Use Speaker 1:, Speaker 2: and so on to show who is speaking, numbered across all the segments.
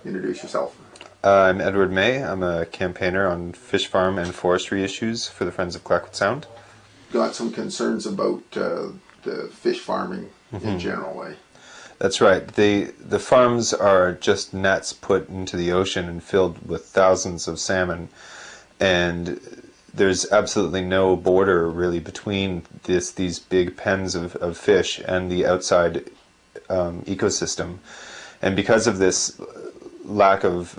Speaker 1: introduce yourself.
Speaker 2: I'm Edward May. I'm a campaigner on fish farm and forestry issues for the Friends of Clayoquot Sound.
Speaker 1: Got some concerns about the fish farming in general way.
Speaker 2: That's right. The farms are just nets put into the ocean and filled with thousands of salmon, and there's absolutely no border really between these big pens of fish and the outside ecosystem. And because of this lack of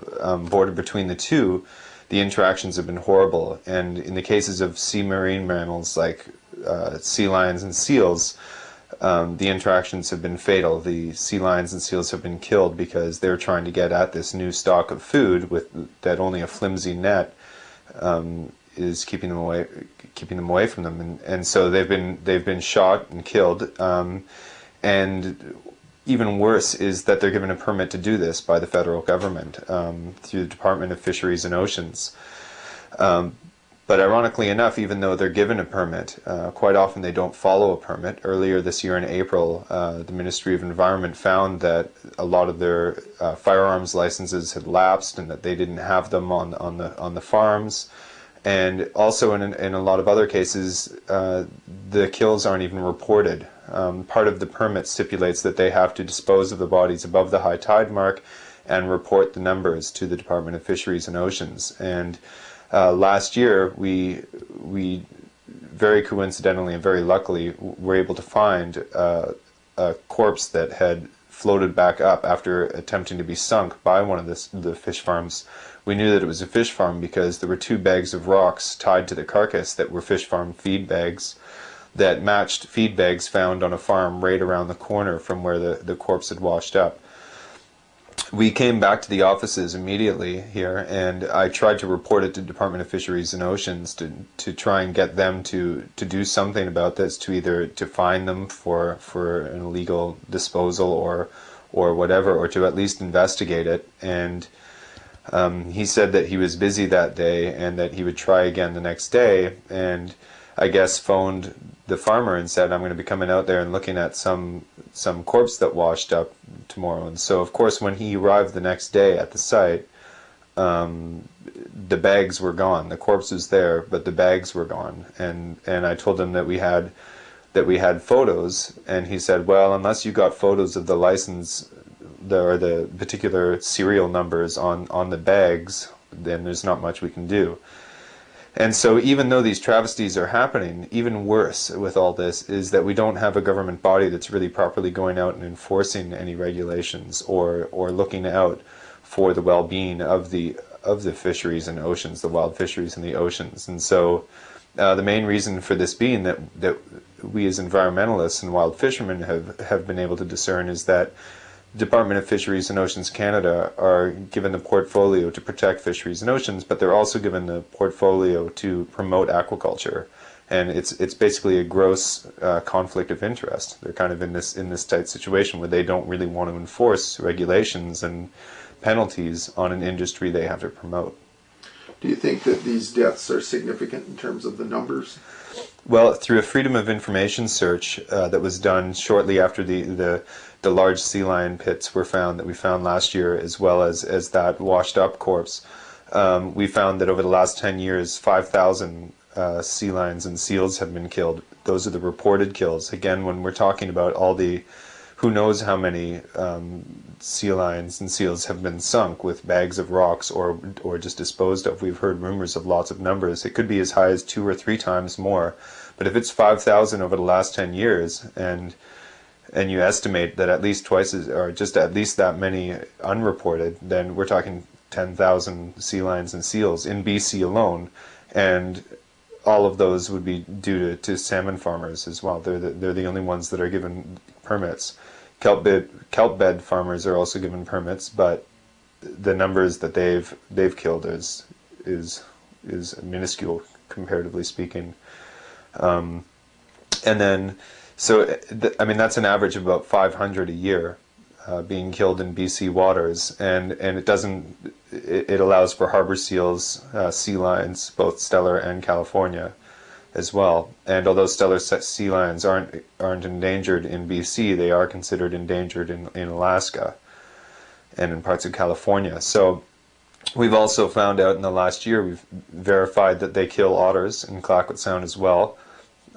Speaker 2: border between the two, the interactions have been horrible. And in the cases of sea marine mammals like sea lions and seals, the interactions have been fatal. The sea lions and seals have been killed because they're trying to get at this new stock of food with that only a flimsy net is keeping them away from them, and so they've been shot and killed. And even worse is that they're given a permit to do this by the federal government through the Department of Fisheries and Oceans. But ironically enough, even though they're given a permit, quite often they don't follow a permit. Earlier this year in April, the Ministry of Environment found that a lot of their firearms licenses had lapsed and that they didn't have them on the farms. And also in a lot of other cases, the kills aren't even reported. Part of the permit stipulates that they have to dispose of the bodies above the high tide mark and report the numbers to the Department of Fisheries and Oceans. And last year, we very coincidentally and very luckily were able to find a corpse that had floated back up after attempting to be sunk by one of the fish farms. We knew that it was a fish farm because there were 2 bags of rocks tied to the carcass that were fish farm feed bags that matched feed bags found on a farm right around the corner from where the corpse had washed up. We came back to the offices immediately here, and I tried to report it to the Department of Fisheries and Oceans to try and get them to do something about this, to either to fine them for an illegal disposal or whatever, or to at least investigate it. And he said that he was busy that day and that he would try again the next day, and I guess phoned the farmer and said, I'm going to be coming out there and looking at some corpse that washed up tomorrow. And so of course when he arrived the next day at the site, the bags were gone. The corpse was there, but the bags were gone. And I told him that we had photos, and he said, well, unless you got photos of the license or the particular serial numbers on the bags, then there's not much we can do. And so even though these travesties are happening, even worse with all this is that we don't have a government body that's really properly going out and enforcing any regulations or looking out for the well-being of the fisheries and oceans, the wild fisheries in the oceans. And so the main reason for this being that we as environmentalists and wild fishermen have been able to discern is that Department of Fisheries and Oceans Canada are given the portfolio to protect fisheries and oceans, but they're also given the portfolio to promote aquaculture, and it's basically a gross conflict of interest. They're kind of in this tight situation where they don't really want to enforce regulations and penalties on an industry they have to promote.
Speaker 1: Do you think that these deaths are significant in terms of the numbers?
Speaker 2: Well, through a Freedom of Information search that was done shortly after the large sea lion pits were found that we found last year, as well as that washed up corpse, we found that over the last 10 years, 5,000 sea lions and seals have been killed. Those are the reported kills. Again, when we're talking about all the, who knows how many sea lions and seals have been sunk with bags of rocks or just disposed of. We've heard rumors of lots of numbers. It could be as high as 2 or 3 times more. But if it's 5,000 over the last 10 years, and you estimate that at least twice as, or just at least that many unreported, then we're talking 10,000 sea lions and seals in BC alone, and all of those would be due to salmon farmers as well. They're the only ones that are given permits. Kelp bed farmers are also given permits, but the numbers that they've killed is minuscule, comparatively speaking. And then, so I mean, that's an average of about 500 a year being killed in BC waters, and it allows for harbor seals, sea lions, both Steller and California, as well. And although Steller sea lions aren't endangered in BC, they are considered endangered in Alaska. and in parts of California. So we've also found out in the last year, we've verified that they kill otters in Clayoquot Sound as well.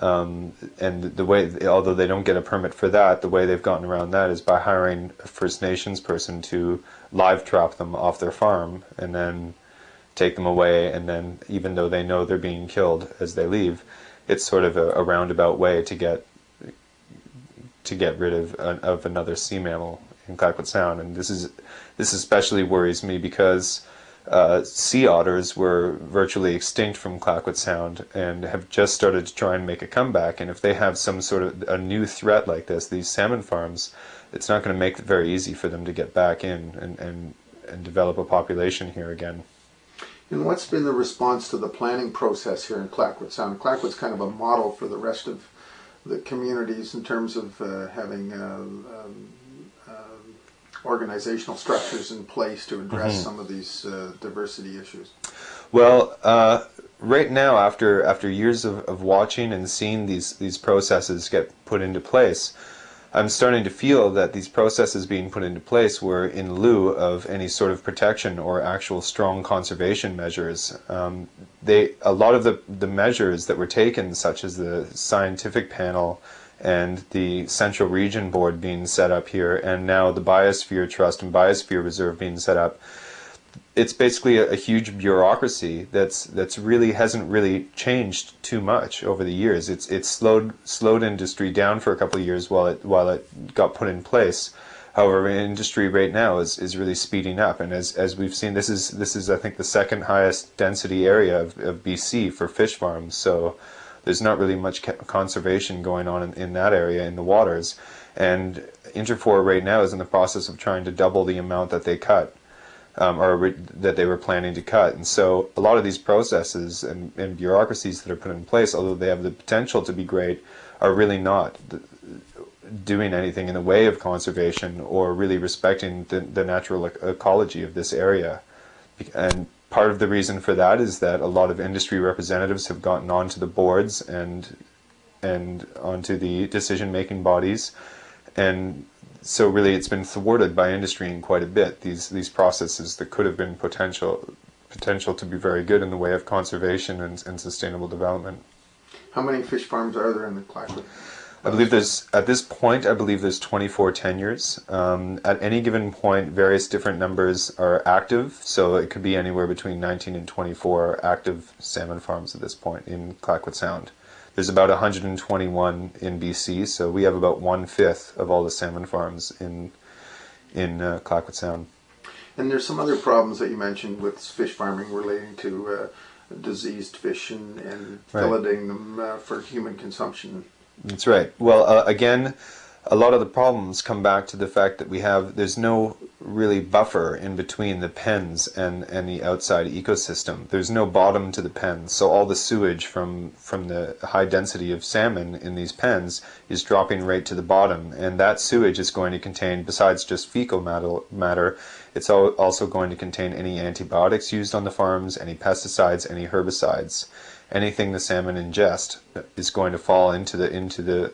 Speaker 2: And the way, although they don't get a permit for that, the way they've gotten around that is by hiring a First Nations person to live trap them off their farm and then take them away. And then, even though they know they're being killed as they leave, it's sort of a roundabout way to get rid of another sea mammal in Clayoquot Sound. And this especially worries me because sea otters were virtually extinct from Clayoquot Sound and have just started to try and make a comeback. And if they have some sort of a new threat like this, these salmon farms, it's not going to make it very easy for them to get back in and develop a population here again.
Speaker 1: And what's been the response to the planning process here in Clayoquot Sound? Clayoquot's kind of a model for the rest of the communities in terms of having organizational structures in place to address some of these diversity issues.
Speaker 2: Well, right now, after years of watching and seeing these processes get put into place, I'm starting to feel that these processes being put into place were in lieu of any sort of protection or actual strong conservation measures. A lot of the measures that were taken, such as the scientific panel and the Central Region Board being set up here, and now the Biosphere Trust and Biosphere Reserve being set up, it's basically a huge bureaucracy that's really hasn't really changed too much over the years. It's slowed industry down for a couple of years while it got put in place. However, industry right now is really speeding up, and as we've seen, this is I think the second highest density area of BC for fish farms. So there's not really much conservation going on in that area in the waters, and Interfor right now is in the process of trying to double the amount that they cut. Or that they were planning to cut. And so a lot of these processes and bureaucracies that are put in place, although they have the potential to be great, are really not doing anything in the way of conservation or really respecting the natural ecology of this area. And part of the reason for that is that a lot of industry representatives have gotten onto the boards and onto the decision-making bodies, and so really it's been thwarted by industry in quite a bit. These processes that could have been potential to be very good in the way of conservation and sustainable development.
Speaker 1: How many fish farms are there in the Clayoquot?
Speaker 2: I believe at this point, I believe there's 24 tenures. At any given point, various different numbers are active, so it could be anywhere between 19 and 24 active salmon farms at this point in Clayoquot Sound. There's about 121 in BC, so we have about 1/5 of all the salmon farms in Clayoquot Sound.
Speaker 1: And there's some other problems that you mentioned with fish farming relating to diseased fish and filleting them for human consumption.
Speaker 2: That's right. Well, again, a lot of the problems come back to the fact that there's no really buffer in between the pens and the outside ecosystem. There's no bottom to the pens, so all the sewage from the high density of salmon in these pens is dropping right to the bottom, and that sewage is going to contain, besides just fecal matter, it's also going to contain any antibiotics used on the farms, any pesticides, any herbicides. Anything the salmon ingest is going to fall into the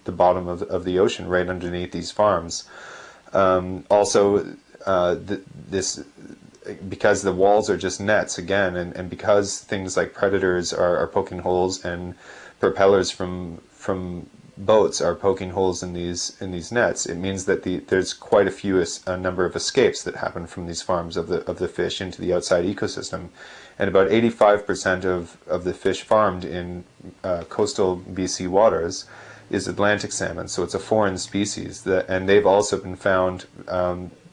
Speaker 2: bottom of the ocean, right underneath these farms. Because the walls are just nets again, and because things like predators are poking holes and propellers from boats are poking holes in these nets, it means that there's quite a number of escapes that happen from these farms of the fish into the outside ecosystem. And about 85% of the fish farmed in coastal BC waters is Atlantic salmon, so it's a foreign species, and they've also been found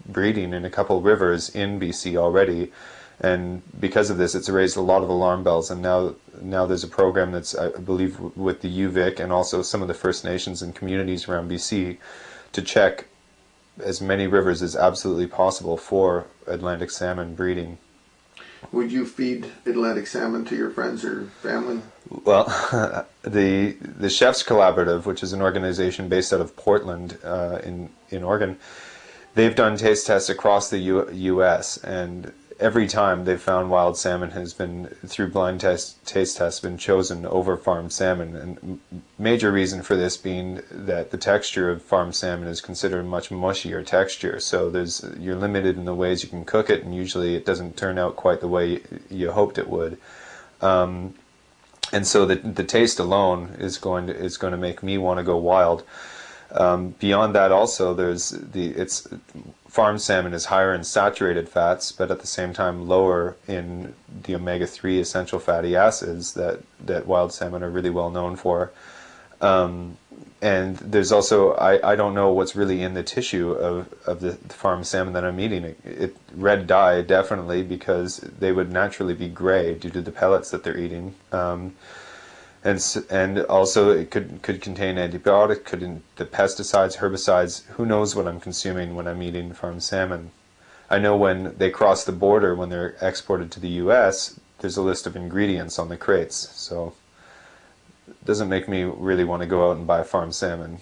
Speaker 2: breeding in a couple rivers in BC already, and because of this it's raised a lot of alarm bells, and now there's a program that's, I believe, with the UVic and also some of the First Nations and communities around BC to check as many rivers as absolutely possible for Atlantic salmon breeding.
Speaker 1: Would you feed Atlantic salmon to your friends or family?
Speaker 2: Well, the Chefs Collaborative, which is an organization based out of Portland in Oregon, they've done taste tests across the U.S. and every time they've found wild salmon has been, through blind taste tests, been chosen over farmed salmon. And major reason for this being that the texture of farmed salmon is considered a much mushier texture. So you're limited in the ways you can cook it, and usually it doesn't turn out quite the way you hoped it would. And so the taste alone is going to make me want to go wild. Beyond that, also farm salmon is higher in saturated fats, but at the same time lower in the omega-3 essential fatty acids that wild salmon are really well known for. And there's also, I don't know what's really in the tissue of the farm salmon that I'm eating. Red dye, definitely, because they would naturally be gray due to the pellets that they're eating. And also it could contain antibiotics, the pesticides, herbicides. Who knows what I'm consuming when I'm eating farm salmon? I know when they cross the border, when they're exported to the U.S., there's a list of ingredients on the crates. So it doesn't make me really want to go out and buy farm salmon.